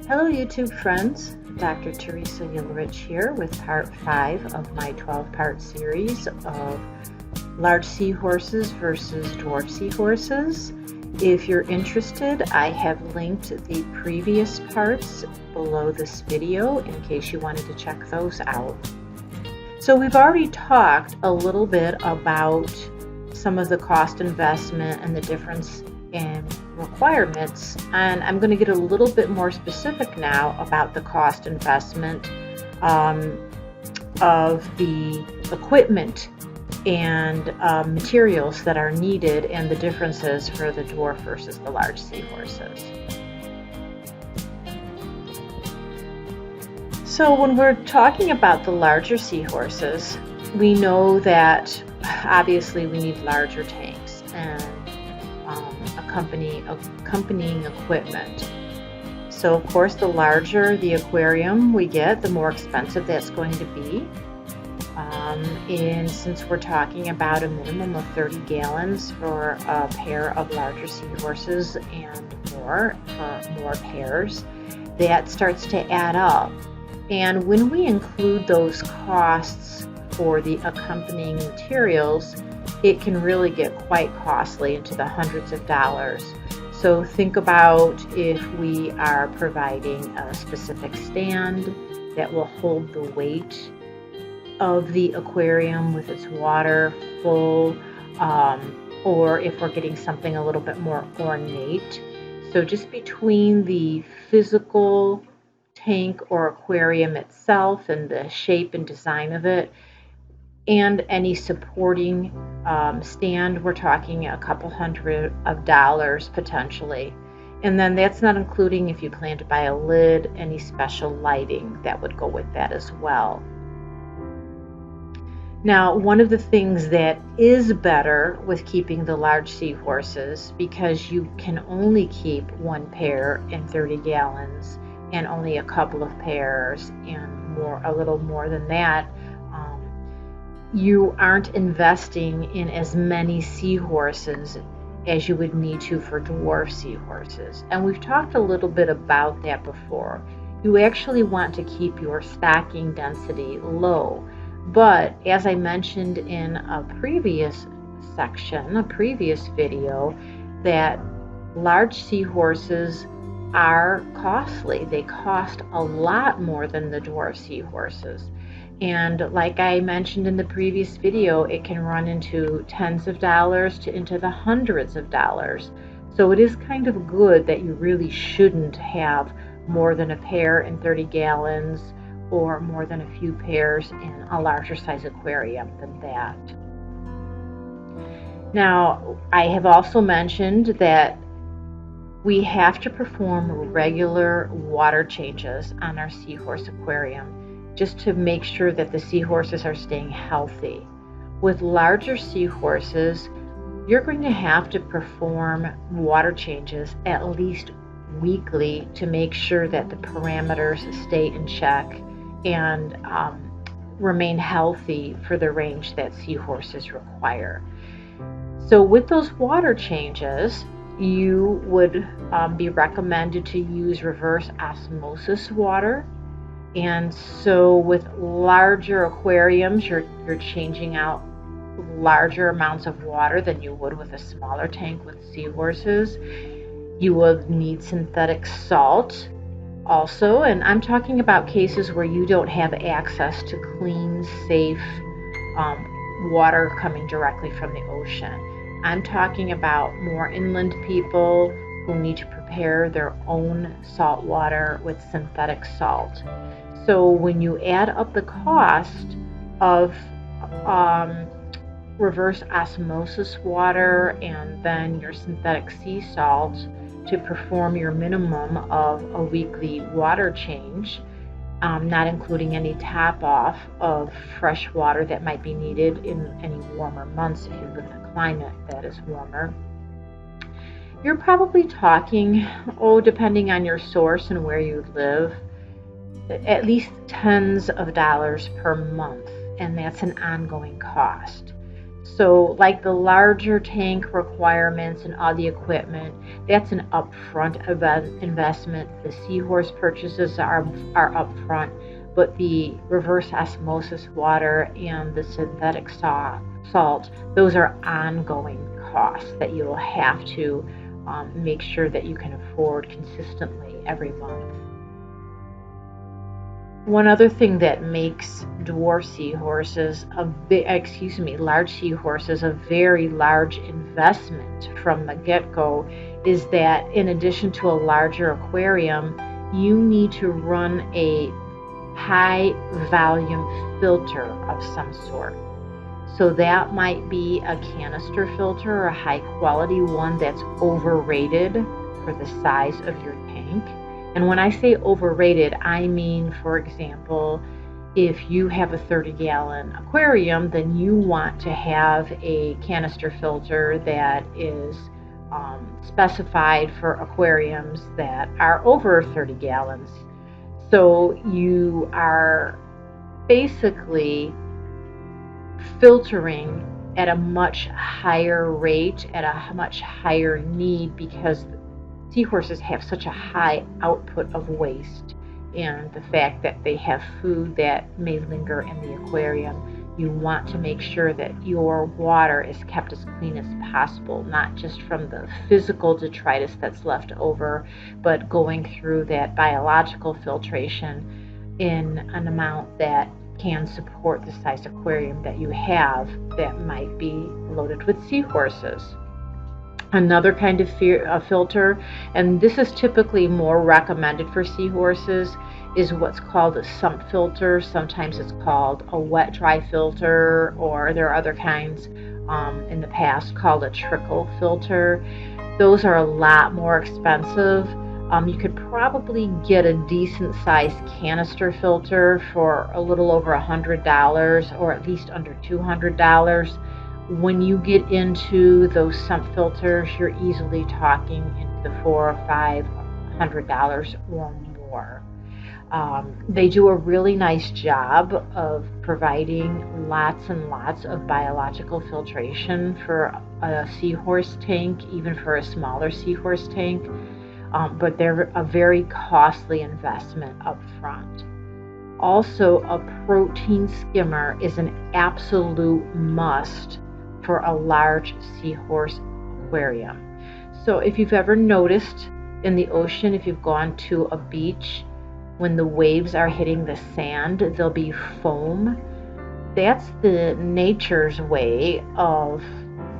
Hello YouTube friends, Dr. Teresa Yilrich here with part 5 of my 12-part series of large seahorses versus dwarf seahorses. If you're interested, I have linked the previous parts below this video in case you wanted to check those out. So we've already talked a little bit about some of the cost investment and the difference in requirements, and I'm going to get a little bit more specific now about the cost investment of the equipment and materials that are needed and the differences for the dwarf versus the large seahorses. So when we're talking about the larger seahorses, we know that obviously we need larger tanks and accompanying equipment. So of course, the larger the aquarium we get, the more expensive that's going to be. And since we're talking about a minimum of 30 gallons for a pair of larger seahorses and more for more pairs, that starts to add up. And when we include those costs for the accompanying materials, it can really get quite costly, into the hundreds of dollars. So think about if we are providing a specific stand that will hold the weight of the aquarium with its water full, or if we're getting something a little bit more ornate. So just between the physical tank or aquarium itself and the shape and design of it, and any supporting stand, we're talking a couple hundred of dollars potentially. And then that's not including if you plan to buy a lid, any special lighting that would go with that as well. Now, one of the things that is better with keeping the large seahorses, because you can only keep one pair in 30 gallons and only a couple of pairs and a little more than that, you aren't investing in as many seahorses as you would need to for dwarf seahorses. And we've talked a little bit about that before. You actually want to keep your stocking density low. But as I mentioned in a previous section, a previous video, that large seahorses are costly. They cost a lot more than the dwarf seahorses. And like I mentioned in the previous video, it can run into tens of dollars to into the hundreds of dollars. So it is kind of good that you really shouldn't have more than a pair in 30 gallons or more than a few pairs in a larger size aquarium than that. Now, I have also mentioned that we have to perform regular water changes on our seahorse aquarium, just to make sure that the seahorses are staying healthy. With larger seahorses, you're going to have to perform water changes at least weekly to make sure that the parameters stay in check and remain healthy for the range that seahorses require. So with those water changes, you would be recommended to use reverse osmosis water. And so with larger aquariums, you're changing out larger amounts of water than you would with a smaller tank with seahorses. You will need synthetic salt also, and I'm talking about cases where you don't have access to clean, safe water coming directly from the ocean. I'm talking about more inland people who need to prepare their own salt water with synthetic salt. So when you add up the cost of reverse osmosis water and then your synthetic sea salt to perform your minimum of a weekly water change, not including any top off of fresh water that might be needed in any warmer months if you live in a climate that is warmer, you're probably talking, depending on your source and where you live, at least tens of dollars per month, and that's an ongoing cost. So like the larger tank requirements and all the equipment, that's an upfront investment. The Seahorse purchases are upfront, but the reverse osmosis water and the synthetic salt, those are ongoing costs that you will have to make sure that you can afford consistently every month. One other thing that makes dwarf seahorses, large seahorses, a very large investment from the get-go is that in addition to a larger aquarium, you need to run a high volume filter of some sort. So that might be a canister filter or a high quality one that's overrated for the size of your tank. And when I say overrated, I mean, for example, if you have a 30-gallon aquarium, then you want to have a canister filter that is specified for aquariums that are over 30 gallons. So you are basically filtering at a much higher rate, at a much higher need, because seahorses have such a high output of waste, and the fact that they have food that may linger in the aquarium, you want to make sure that your water is kept as clean as possible, not just from the physical detritus that's left over, but going through that biological filtration in an amount that can support the size aquarium that you have that might be loaded with seahorses. Another kind of filter, and this is typically more recommended for seahorses, is what's called a sump filter. Sometimes it's called a wet dry filter, or there are other kinds in the past called a trickle filter. Those are a lot more expensive. You could probably get a decent sized canister filter for a little over $100, or at least under $200. When you get into those sump filters, you're easily talking into the $400 or $500 or more. They do a really nice job of providing lots and lots of biological filtration for a seahorse tank, even for a smaller seahorse tank, but they're a very costly investment up front. Also, a protein skimmer is an absolute must for a large seahorse aquarium. So if you've ever noticed in the ocean, if you've gone to a beach, when the waves are hitting the sand, there'll be foam. That's the nature's way of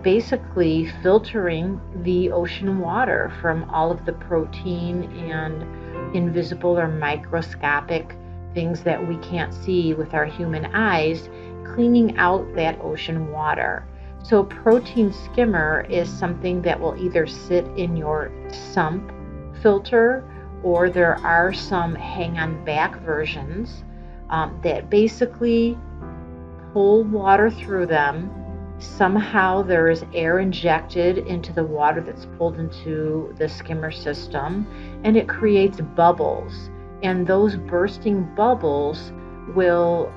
basically filtering the ocean water from all of the protein and invisible or microscopic things that we can't see with our human eyes, cleaning out that ocean water. So protein skimmer is something that will either sit in your sump filter, or there are some hang on back versions that basically pull water through them. Somehow there is air injected into the water that's pulled into the skimmer system, and it creates bubbles. And those bursting bubbles will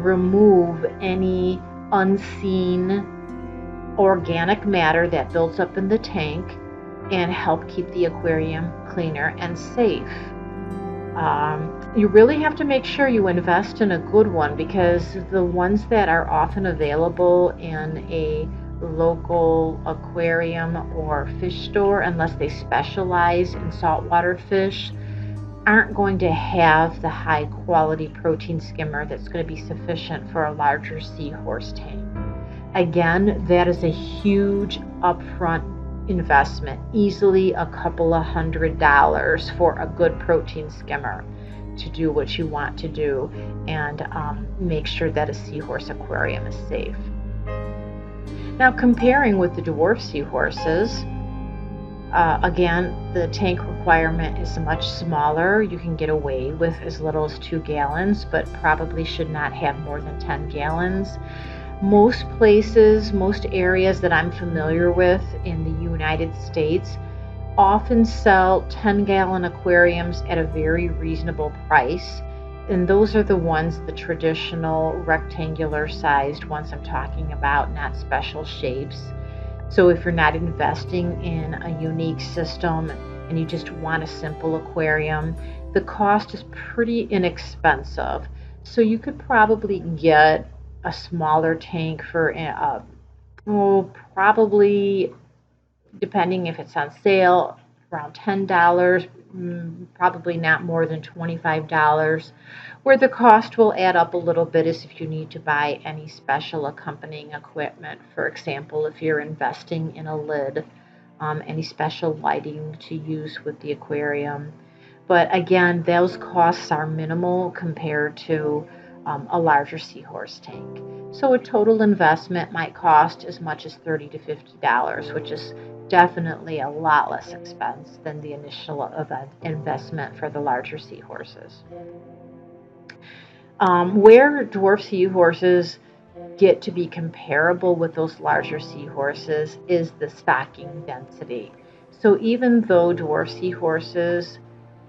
remove any unseen organic matter that builds up in the tank and help keep the aquarium cleaner and safe. You really have to make sure you invest in a good one, because the ones that are often available in a local aquarium or fish store, unless they specialize in saltwater fish, aren't going to have the high quality protein skimmer that's going to be sufficient for a larger seahorse tank. Again, that is a huge upfront investment, easily a couple of $100 for a good protein skimmer to do what you want to do and make sure that a seahorse aquarium is safe. Now, comparing with the dwarf seahorses, again, the tank requirement is much smaller. You can get away with as little as 2 gallons, but probably should not have more than 10 gallons. Most places, most areas that I'm familiar with in the United States often sell 10-gallon aquariums at a very reasonable price. And those are the ones, the traditional rectangular sized ones I'm talking about, not special shapes. So if you're not investing in a unique system and you just want a simple aquarium, the cost is pretty inexpensive. So you could probably get a smaller tank for probably, depending if it's on sale, around $10, probably not more than $25. Where the cost will add up a little bit is if you need to buy any special accompanying equipment. For example, if you're investing in a lid, any special lighting to use with the aquarium. But again, those costs are minimal compared to a larger seahorse tank. So a total investment might cost as much as $30 to $50, which is definitely a lot less expense than the initial investment for the larger seahorses. Where dwarf seahorses get to be comparable with those larger seahorses is the stocking density. So even though dwarf seahorses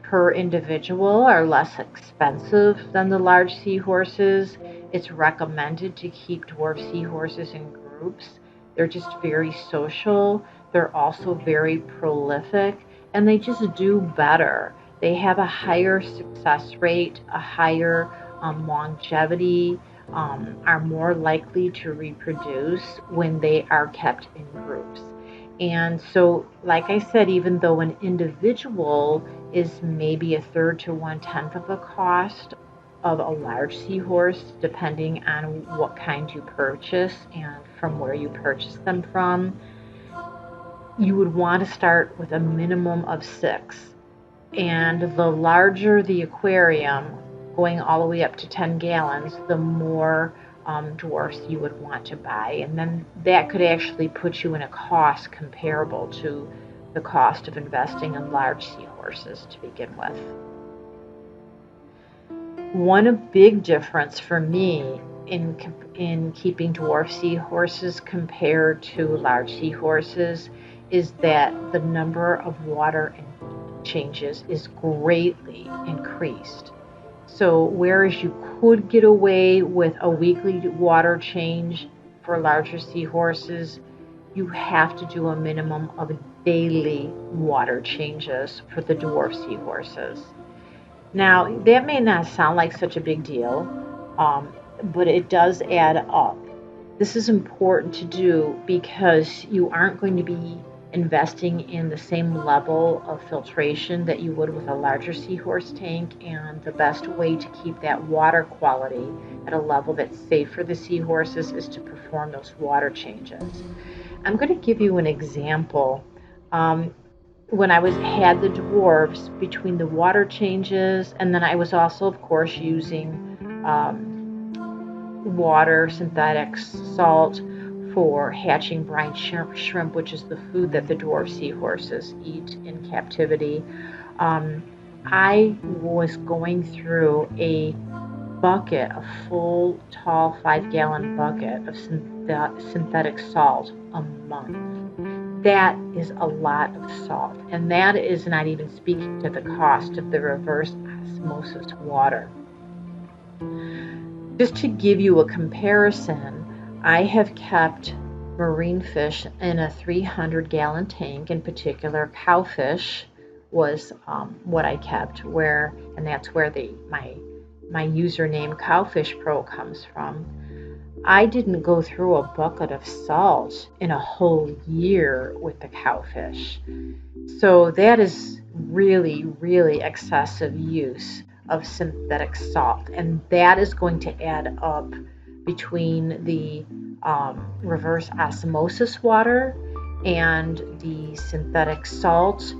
per individual are less expensive than the large seahorses, it's recommended to keep dwarf seahorses in groups. They're just very social. They're also very prolific, and they just do better. They have a higher success rate, a higher longevity, are more likely to reproduce when they are kept in groups. And so, like I said, even though an individual is maybe a third to 1/10 of the cost of a large seahorse, depending on what kind you purchase and from where you purchase them from, you would want to start with a minimum of 6. And the larger the aquarium, going all the way up to 10 gallons, the more dwarfs you would want to buy. And then that could actually put you in a cost comparable to the cost of investing in large seahorses to begin with. One big difference for me in keeping dwarf seahorses compared to large seahorses is that the number of water changes is greatly increased. So whereas you could get away with a weekly water change for larger seahorses, you have to do a minimum of daily water changes for the dwarf seahorses. Now, that may not sound like such a big deal, but it does add up. This is important to do because you aren't going to be investing in the same level of filtration that you would with a larger seahorse tank, and the best way to keep that water quality at a level that's safe for the seahorses is to perform those water changes. I'm going to give you an example. When I had the dwarfs, between the water changes, and then I was also, of course, using water, synthetic salt, for hatching brine shrimp, which is the food that the dwarf seahorses eat in captivity. I was going through a bucket, a full, tall 5-gallon bucket of synthetic salt a month. That is a lot of salt, and that is not even speaking to the cost of the reverse osmosis water. Just to give you a comparison, I have kept marine fish in a 300-gallon tank. In particular, cowfish was what I kept, and that's where my username Cowfish Pro comes from. I didn't go through a bucket of salt in a whole year with the cowfish. So that is really, really excessive use of synthetic salt, and that is going to add up between the reverse osmosis water and the synthetic salt.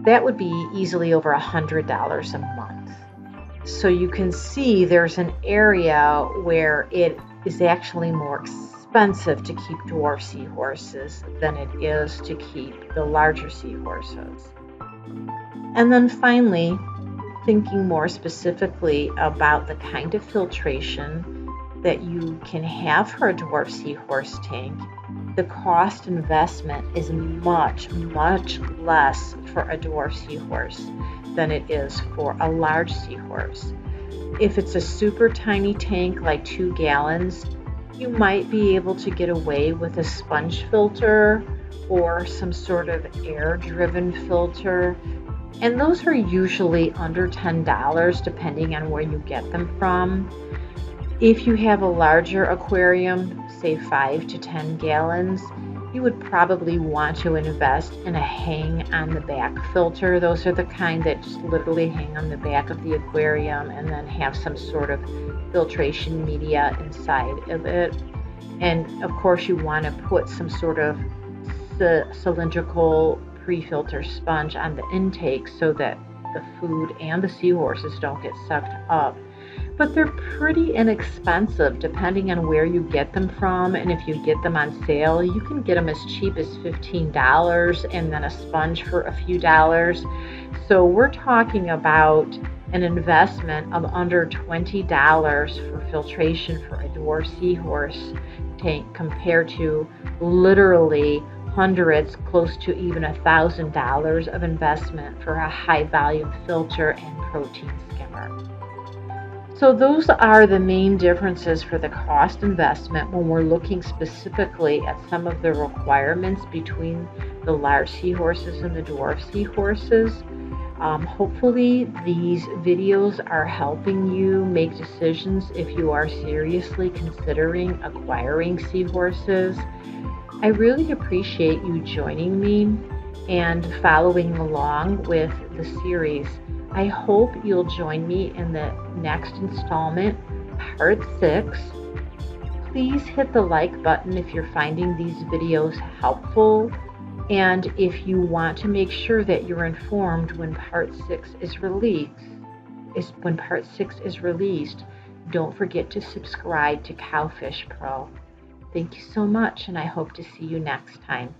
That would be easily over $100 a month. So you can see there's an area where it is actually more expensive to keep dwarf seahorses than it is to keep the larger seahorses. And then finally, thinking more specifically about the kind of filtration that you can have for a dwarf seahorse tank, the cost investment is much, much less for a dwarf seahorse than it is for a large seahorse. If it's a super tiny tank like 2 gallons, you might be able to get away with a sponge filter or some sort of air-driven filter. And those are usually under $10 depending on where you get them from. If you have a larger aquarium, say 5 to 10 gallons, you would probably want to invest in a hang on the back filter. Those are the kind that just literally hang on the back of the aquarium and then have some sort of filtration media inside of it. And of course you want to put some sort of cylindrical pre-filter sponge on the intake so that the food and the seahorses don't get sucked up. But they're pretty inexpensive depending on where you get them from, and if you get them on sale, you can get them as cheap as $15 and then a sponge for a few dollars. So we're talking about an investment of under $20 for filtration for a dwarf seahorse tank compared to literally hundreds, close to even $1,000 of investment for a high volume filter and protein skimmer. So those are the main differences for the cost investment when we're looking specifically at some of the requirements between the large seahorses and the dwarf seahorses. Hopefully these videos are helping you make decisions if you are seriously considering acquiring seahorses. I really appreciate you joining me and following along with the series. I hope you'll join me in the next installment, part 6. Please hit the like button if you're finding these videos helpful. And if you want to make sure that you're informed when part 6 is released, don't forget to subscribe to Cowfish Pro. Thank you so much, and I hope to see you next time.